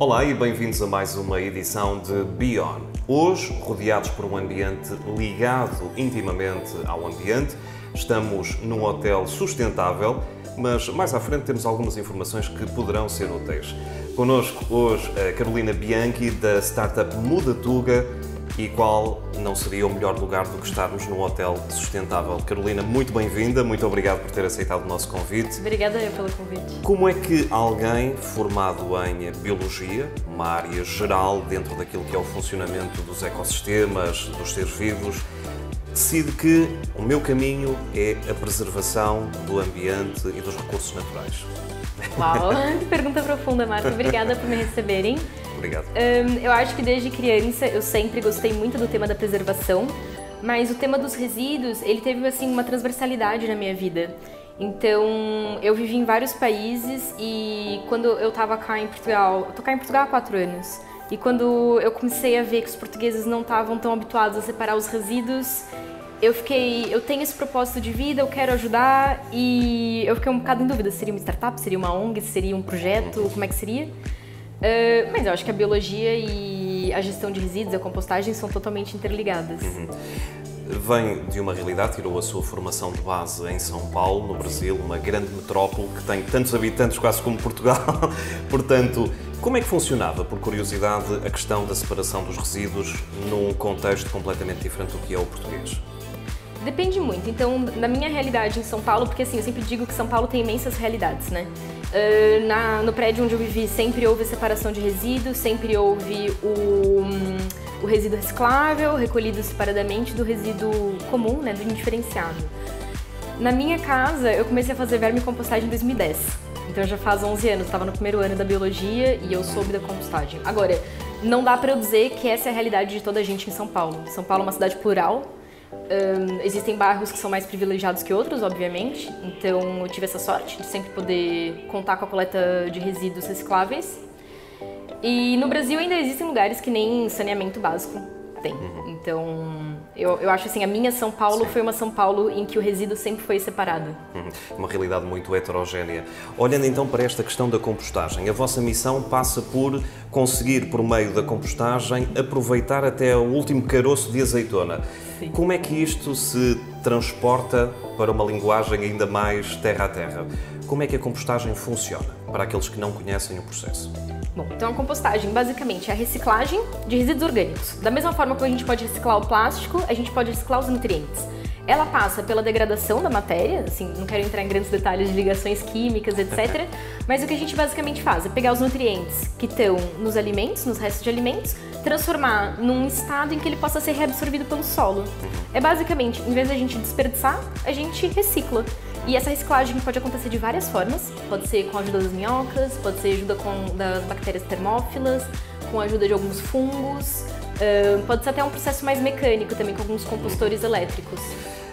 Olá e bem-vindos a mais uma edição de Beyond. Hoje, rodeados por um ambiente ligado intimamente ao ambiente, estamos num hotel sustentável, mas mais à frente temos algumas informações que poderão ser úteis. Connosco hoje a Carolina Bianchi, da startup Mudatuga, e qual não seria o melhor lugar do que estarmos num hotel sustentável. Carolina, muito bem-vinda, muito obrigado por ter aceitado o nosso convite. Obrigada eu pelo convite. Como é que alguém formado em biologia, uma área geral dentro daquilo que é o funcionamento dos ecossistemas, dos seres vivos, decide que o meu caminho é a preservação do ambiente e dos recursos naturais? Uau, que pergunta profunda, Marta. Obrigada por me receberem. Obrigado. Eu acho que desde criança eu sempre gostei muito do tema da preservação, mas o tema dos resíduos, ele teve assim uma transversalidade na minha vida. Então, eu vivi em vários países e quando eu estava cá em Portugal, eu tô cá em Portugal há 4 anos, e quando eu comecei a ver que os portugueses não estavam tão habituados a separar os resíduos, eu tenho esse propósito de vida, eu quero ajudar, e eu fiquei um bocado em dúvida se seria uma startup, seria uma ONG, se seria um projeto, como é que seria. Mas eu acho que a biologia e a gestão de resíduos, a compostagem são totalmente interligadas. Vem de uma realidade, tirou a sua formação de base em São Paulo, no Brasil, uma grande metrópole que tem tantos habitantes quase como Portugal. Portanto, como é que funcionava, por curiosidade, a questão da separação dos resíduos num contexto completamente diferente do que é o português? Depende muito. Então, na minha realidade em São Paulo, porque assim, eu sempre digo que São Paulo tem imensas realidades, né? No prédio onde eu vivi sempre houve separação de resíduos, sempre houve o resíduo reciclável, recolhido separadamente do resíduo comum, né, do indiferenciado. Na minha casa, eu comecei a fazer vermicompostagem em 2010. Então já faz 11 anos, estava no primeiro ano da biologia e eu soube da compostagem. Agora, não dá para eu dizer que essa é a realidade de toda a gente em São Paulo. São Paulo é uma cidade plural. Existem bairros que são mais privilegiados que outros, obviamente, então eu tive essa sorte de sempre poder contar com a coleta de resíduos recicláveis. E no Brasil ainda existem lugares que nem saneamento básico tem. Então, eu acho assim, a minha São Paulo foi uma São Paulo em que o resíduo sempre foi separado. Uma realidade muito heterogénea. Olhando então para esta questão da compostagem, a vossa missão passa por conseguir, por meio da compostagem, aproveitar até o último caroço de azeitona. Sim. Como é que isto se transporta para uma linguagem ainda mais terra a terra? Como é que a compostagem funciona, para aqueles que não conhecem o processo? Bom, então a compostagem basicamente é a reciclagem de resíduos orgânicos. Da mesma forma que a gente pode reciclar o plástico, a gente pode reciclar os nutrientes. Ela passa pela degradação da matéria, assim, não quero entrar em grandes detalhes de ligações químicas, etc. Mas o que a gente basicamente faz é pegar os nutrientes que estão nos alimentos, nos restos de alimentos, transformar num estado em que ele possa ser reabsorvido pelo solo. É basicamente, em vez de a gente desperdiçar, a gente recicla. E essa reciclagem pode acontecer de várias formas. Pode ser com a ajuda das minhocas, pode ser ajuda das bactérias termófilas, com a ajuda de alguns fungos, pode ser até um processo mais mecânico também, com alguns compostores elétricos.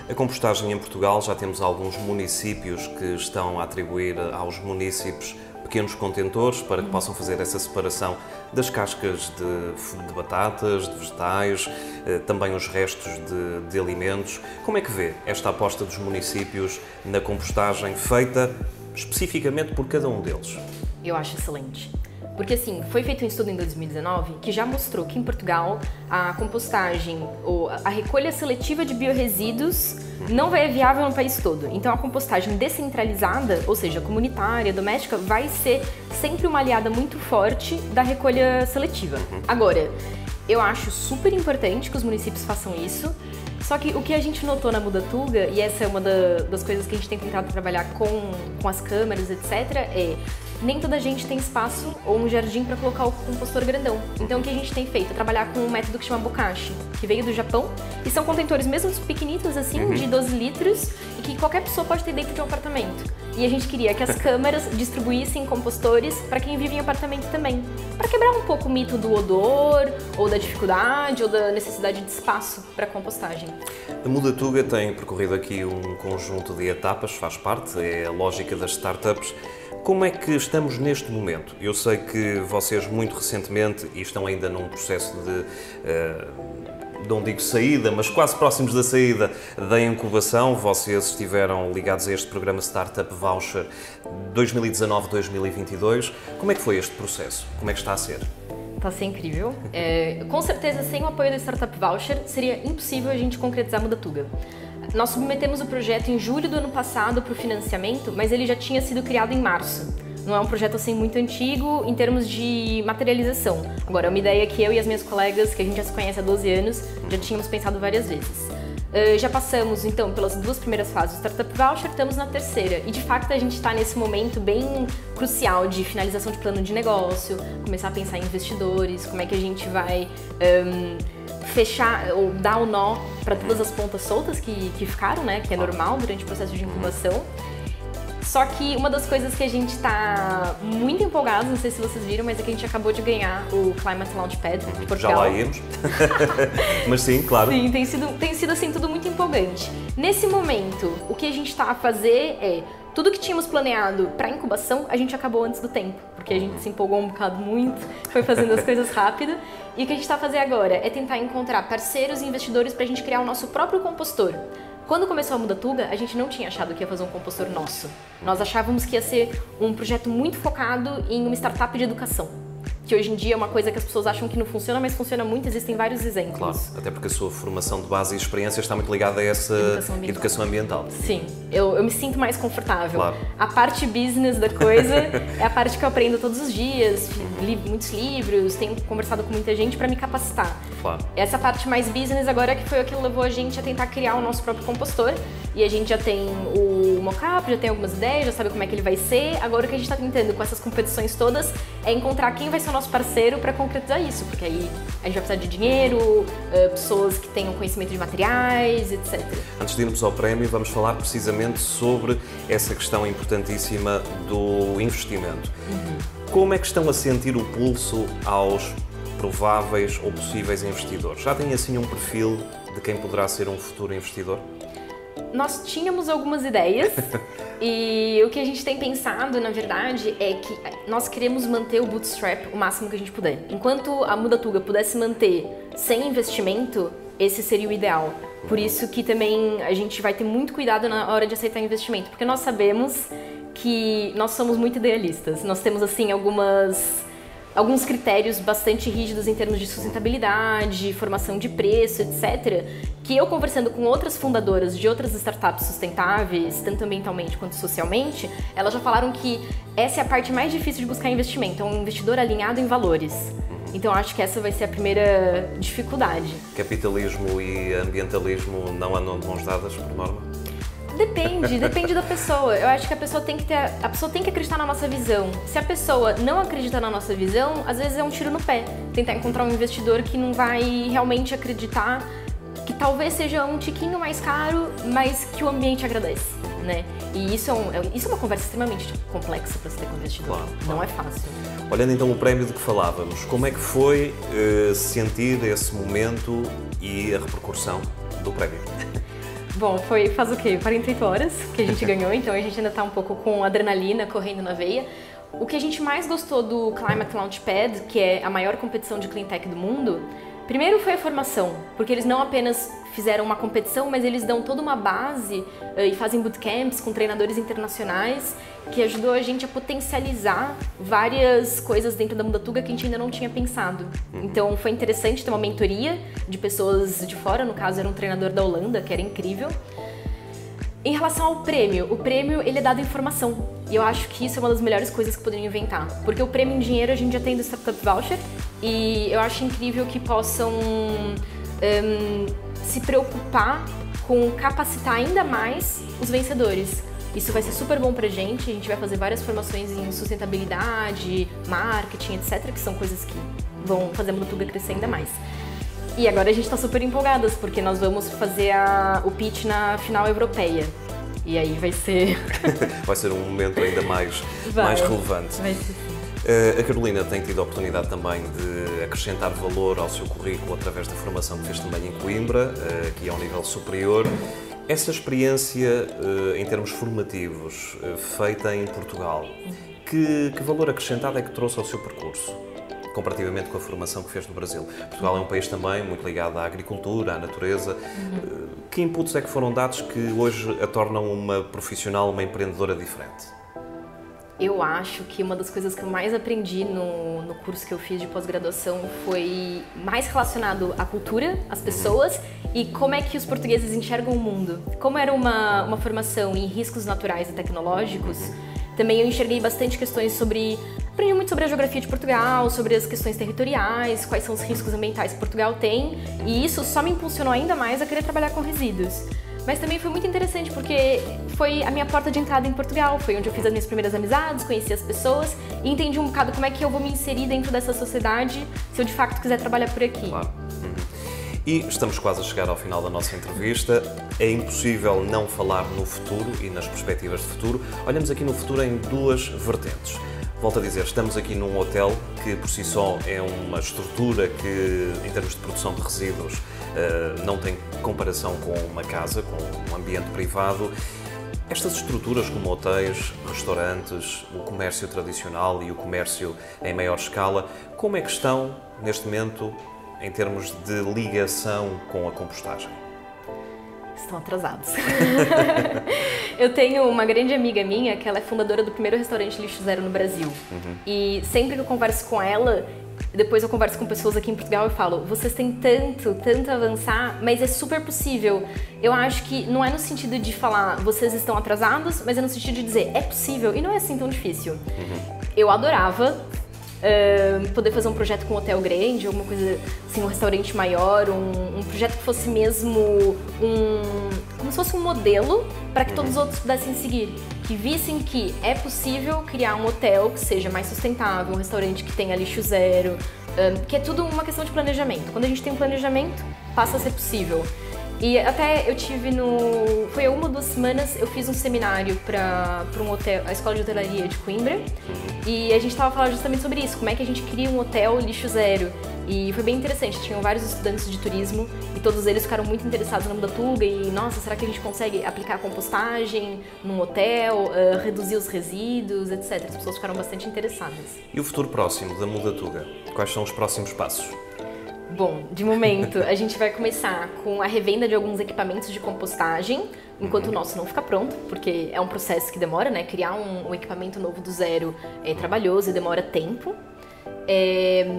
A compostagem em Portugal, já temos alguns municípios que estão a atribuir aos munícipes pequenos contentores para que possam fazer essa separação das cascas de batatas, de vegetais, também os restos de alimentos. Como é que vê esta aposta dos municípios na compostagem feita especificamente por cada um deles? Eu acho excelente. Porque assim, foi feito um estudo em 2019 que já mostrou que em Portugal a compostagem ou a recolha seletiva de biorresíduos não é viável no país todo. Então a compostagem descentralizada, ou seja, comunitária, doméstica, vai ser sempre uma aliada muito forte da recolha seletiva. Agora, eu acho super importante que os municípios façam isso, só que o que a gente notou na Mudatuga, e essa é uma das coisas que a gente tem tentado trabalhar com as câmaras, etc., é nem toda a gente tem espaço ou um jardim para colocar o compostor grandão. Então o que a gente tem feito é trabalhar com um método que chama Bokashi, que veio do Japão, e são contentores mesmo pequenitos assim, de 12 litros, e que qualquer pessoa pode ter dentro de um apartamento. E a gente queria que as câmaras distribuíssem compostores para quem vive em apartamento também, para quebrar um pouco o mito do odor, ou da dificuldade, ou da necessidade de espaço para compostagem. A Mudatuga tem percorrido aqui um conjunto de etapas, faz parte, é a lógica das startups. Como é que estamos neste momento? Eu sei que vocês muito recentemente, e estão ainda num processo não digo saída, mas quase próximos da saída da incubação. Vocês estiveram ligados a este programa Startup Voucher 2019-2022. Como é que foi este processo? Como é que está a ser? Está a ser incrível. Com certeza, sem o apoio do Startup Voucher, seria impossível a gente concretizar a Mudatuga. Nós submetemos o projeto em julho do ano passado para o financiamento, mas ele já tinha sido criado em março. Não é um projeto assim muito antigo em termos de materialização. Agora, é uma ideia que eu e as minhas colegas, que a gente já se conhece há 12 anos, já tínhamos pensado várias vezes. Já passamos, então, pelas 2 primeiras fases do Startup Voucher, estamos na terceira. E, de fato, a gente está nesse momento bem crucial de finalização de plano de negócio, começar a pensar em investidores, como é que a gente vai fechar ou dar o nó para todas as pontas soltas que ficaram, né? Que é normal durante o processo de incubação. Só que uma das coisas que a gente está muito empolgado, não sei se vocês viram, mas é que a gente acabou de ganhar o Climate Launchpad de Portugal. Já lá íamos. Mas sim, claro. Sim, tem sido assim tudo muito empolgante. Nesse momento, o que a gente está a fazer é tudo que tínhamos planeado para incubação, a gente acabou antes do tempo, porque a gente se empolgou um bocado muito, foi fazendo as coisas rápido. E o que a gente está a fazer agora é tentar encontrar parceiros e investidores para a gente criar o nosso próprio compostor. Quando começou a Mudatuga, a gente não tinha achado que ia fazer um compostor nosso. Nós achávamos que ia ser um projeto muito focado em uma startup de educação. Que hoje em dia é uma coisa que as pessoas acham que não funciona, mas funciona muito, existem vários exemplos. Claro, até porque a sua formação de base e experiência está muito ligada a essa educação ambiental. Sim, eu me sinto mais confortável. Claro. A parte business da coisa é a parte que eu aprendo todos os dias, li muitos livros, tenho conversado com muita gente para me capacitar. Claro. Essa parte mais business agora que foi o que levou a gente a tentar criar o nosso próprio compostor. E a gente já tem o mockup, já tem algumas ideias, já sabe como é que ele vai ser. Agora o que a gente está tentando com essas competições todas é encontrar quem vai ser o nosso parceiro para concretizar isso, porque aí a gente vai precisar de dinheiro, pessoas que tenham conhecimento de materiais, etc. Antes de irmos ao prémio, vamos falar precisamente sobre essa questão importantíssima do investimento. Como é que estão a sentir o pulso aos prováveis ou possíveis investidores? Já têm assim um perfil de quem poderá ser um futuro investidor? Nós tínhamos algumas ideias e o que a gente tem pensado, na verdade, é que nós queremos manter o bootstrap o máximo que a gente puder. Enquanto a Mudatuga pudesse manter sem investimento, esse seria o ideal. Por isso que também a gente vai ter muito cuidado na hora de aceitar investimento, porque nós sabemos que nós somos muito idealistas. Nós temos, assim, alguns critérios bastante rígidos em termos de sustentabilidade, formação de preço, etc., que eu, conversando com outras fundadoras de outras startups sustentáveis, tanto ambientalmente quanto socialmente, elas já falaram que essa é a parte mais difícil de buscar investimento, é um investidor alinhado em valores. Então, acho que essa vai ser a primeira dificuldade. Capitalismo e ambientalismo não andam de mãos dadas, por norma? Depende da pessoa. Eu acho que a pessoa tem que acreditar na nossa visão. Se a pessoa não acredita na nossa visão, às vezes é um tiro no pé. Tentar encontrar um investidor que não vai realmente acreditar, que talvez seja um tiquinho mais caro, mas que o ambiente agradece, né? E isso é uma conversa extremamente complexa para se ter com o investidor. Claro. Não é fácil. Olhando então o prémio de que falávamos, como é que foi sentir esse momento e a repercussão do prémio? Bom, faz o quê? 48 horas que a gente ganhou, então a gente ainda está um pouco com adrenalina correndo na veia. O que a gente mais gostou do Climate Launchpad, que é a maior competição de cleantech do mundo, primeiro foi a formação, porque eles não apenas fizeram uma competição, mas eles dão toda uma base e fazem bootcamps com treinadores internacionais, que ajudou a gente a potencializar várias coisas dentro da Mudatuga que a gente ainda não tinha pensado. Então foi interessante ter uma mentoria de pessoas de fora, no caso era um treinador da Holanda, que era incrível. Em relação ao prêmio, o prêmio ele é dado em formação. E eu acho que isso é uma das melhores coisas que poderiam inventar. Porque o prêmio em dinheiro a gente já tem do Startup Voucher e eu acho incrível que possam se preocupar com capacitar ainda mais os vencedores. Isso vai ser super bom pra gente, a gente vai fazer várias formações em sustentabilidade, marketing, etc., que são coisas que vão fazer a Mudatuga crescer ainda mais. E agora a gente tá super empolgadas, porque nós vamos fazer o pitch na final europeia. E aí vai ser... Vai ser um momento ainda mais relevante. Vai ser. A Carolina tem tido a oportunidade também de acrescentar valor ao seu currículo através da formação que fez também em Coimbra, que é um nível superior. Essa experiência, em termos formativos, feita em Portugal, que valor acrescentado é que trouxe ao seu percurso? comparativamente com a formação que fez no Brasil. Portugal é um país também muito ligado à agricultura, à natureza. Que inputs é que foram dados que hoje a tornam uma profissional, uma empreendedora diferente? Eu acho que uma das coisas que eu mais aprendi no curso que eu fiz de pós-graduação foi mais relacionado à cultura, às pessoas e como é que os portugueses enxergam o mundo. Como era uma formação em riscos naturais e tecnológicos, também eu enxerguei bastante questões sobre... Aprendi muito sobre a geografia de Portugal, sobre as questões territoriais, quais são os riscos ambientais que Portugal tem, e isso só me impulsionou ainda mais a querer trabalhar com resíduos. Mas também foi muito interessante porque foi a minha porta de entrada em Portugal, foi onde eu fiz as minhas primeiras amizades, conheci as pessoas e entendi um bocado como é que eu vou me inserir dentro dessa sociedade se eu de fato quiser trabalhar por aqui. Claro. E estamos quase a chegar ao final da nossa entrevista. É impossível não falar no futuro e nas perspectivas de futuro. Olhamos aqui no futuro em duas vertentes. Volto a dizer, estamos aqui num hotel que por si só é uma estrutura que, em termos de produção de resíduos, não tem comparação com uma casa, com um ambiente privado. Estas estruturas como hotéis, restaurantes, o comércio tradicional e o comércio em maior escala, como é que estão neste momento em termos de ligação com a compostagem? Estão atrasados. Eu tenho uma grande amiga minha que ela é fundadora do primeiro restaurante lixo zero no Brasil. E sempre que eu converso com ela, depois eu converso com pessoas aqui em Portugal e falo, vocês têm tanto a avançar, mas é super possível. Eu acho que não é no sentido de falar, vocês estão atrasados, mas é no sentido de dizer, é possível e não é assim tão difícil. Eu adorava poder fazer um projeto com um hotel grande, alguma coisa assim, um restaurante maior, um projeto que fosse mesmo como se fosse um modelo para que todos os outros pudessem seguir, que vissem que é possível criar um hotel que seja mais sustentável, um restaurante que tenha lixo zero, que é tudo uma questão de planejamento. Quando a gente tem um planejamento, passa a ser possível. E até eu tive foi há 1 ou 2 semanas, eu fiz um seminário para um hotel, a Escola de Hotelaria de Coimbra, e a gente estava falando justamente sobre isso, como é que a gente cria um hotel lixo zero. E foi bem interessante, tinham vários estudantes de turismo e todos eles ficaram muito interessados na Mudatuga e, nossa, será que a gente consegue aplicar a compostagem num hotel, reduzir os resíduos, etc. As pessoas ficaram bastante interessadas. E o futuro próximo da Mudatuga? Quais são os próximos passos? Bom, de momento a gente vai começar com a revenda de alguns equipamentos de compostagem, enquanto o nosso não fica pronto, porque é um processo que demora, né? Criar um equipamento novo do zero é trabalhoso e demora tempo.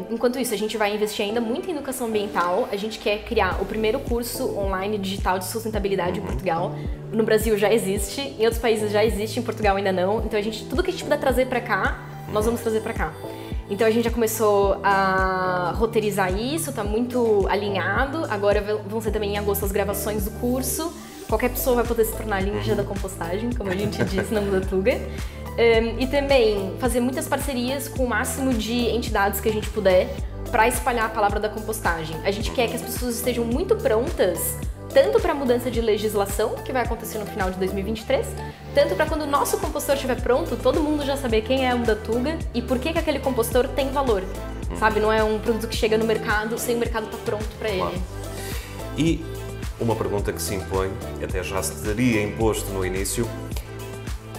Enquanto isso, a gente vai investir ainda muito em educação ambiental. A gente quer criar o primeiro curso online digital de sustentabilidade em Portugal. No Brasil já existe, em outros países já existe, em Portugal ainda não. Então tudo que a gente puder trazer para cá, nós vamos trazer para cá. Então a gente já começou a roteirizar isso, tá muito alinhado. Agora vão ser também em agosto as gravações do curso. Qualquer pessoa vai poder se tornar ninja da compostagem, como a gente disse na Mudatuga. E também fazer muitas parcerias com o máximo de entidades que a gente puder para espalhar a palavra da compostagem. A gente quer que as pessoas estejam muito prontas, tanto para a mudança de legislação, que vai acontecer no final de 2023, tanto para quando o nosso compostor estiver pronto, todo mundo já saber quem é a Mudatuga e por que aquele compostor tem valor. Sabe, não é um produto que chega no mercado sem o mercado estar pronto para ele. Claro. E uma pergunta que se impõe, até já se teria imposto no início,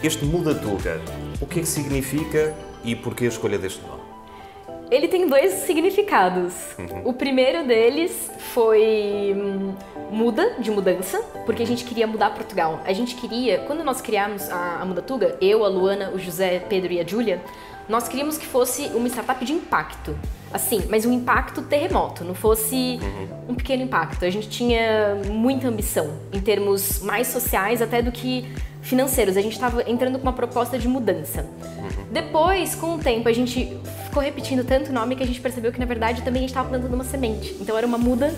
este Mudatuga, o que é que significa e porquê a escolha deste nome? Ele tem 2 significados. O primeiro deles foi muda, de mudança, porque a gente queria mudar Portugal. A gente queria, quando nós criamos a Mudatuga, eu, a Luana, o José, Pedro e a Júlia, nós queríamos que fosse uma startup de impacto. Assim, mas um impacto terremoto, não fosse um pequeno impacto. A gente tinha muita ambição em termos mais sociais até do que financeiros. A gente estava entrando com uma proposta de mudança. Depois, com o tempo, a gente ficou repetindo tanto o nome que a gente percebeu que, na verdade, também a gente estava plantando uma semente. Então era uma muda,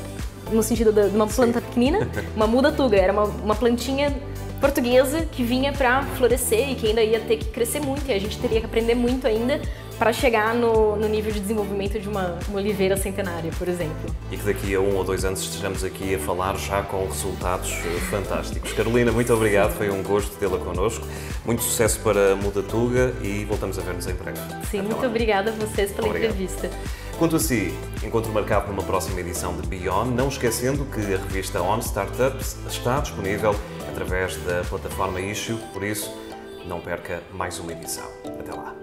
no sentido de uma planta pequenina, uma Mudatuga. Era uma plantinha portuguesa que vinha para florescer e que ainda ia ter que crescer muito. E a gente teria que aprender muito ainda para chegar no nível de desenvolvimento de uma oliveira centenária, por exemplo. E que daqui a 1 ou 2 anos estejamos aqui a falar já com resultados fantásticos. Carolina, muito obrigado, foi um gosto tê-la connosco. Muito sucesso para a Mudatuga e voltamos a ver-nos em breve. Sim, até muito obrigada a vocês pela entrevista. Quanto a si, encontro marcado numa próxima edição de Beyond, não esquecendo que a revista On Startups está disponível através da plataforma Issue, por isso não perca mais uma edição. Até lá!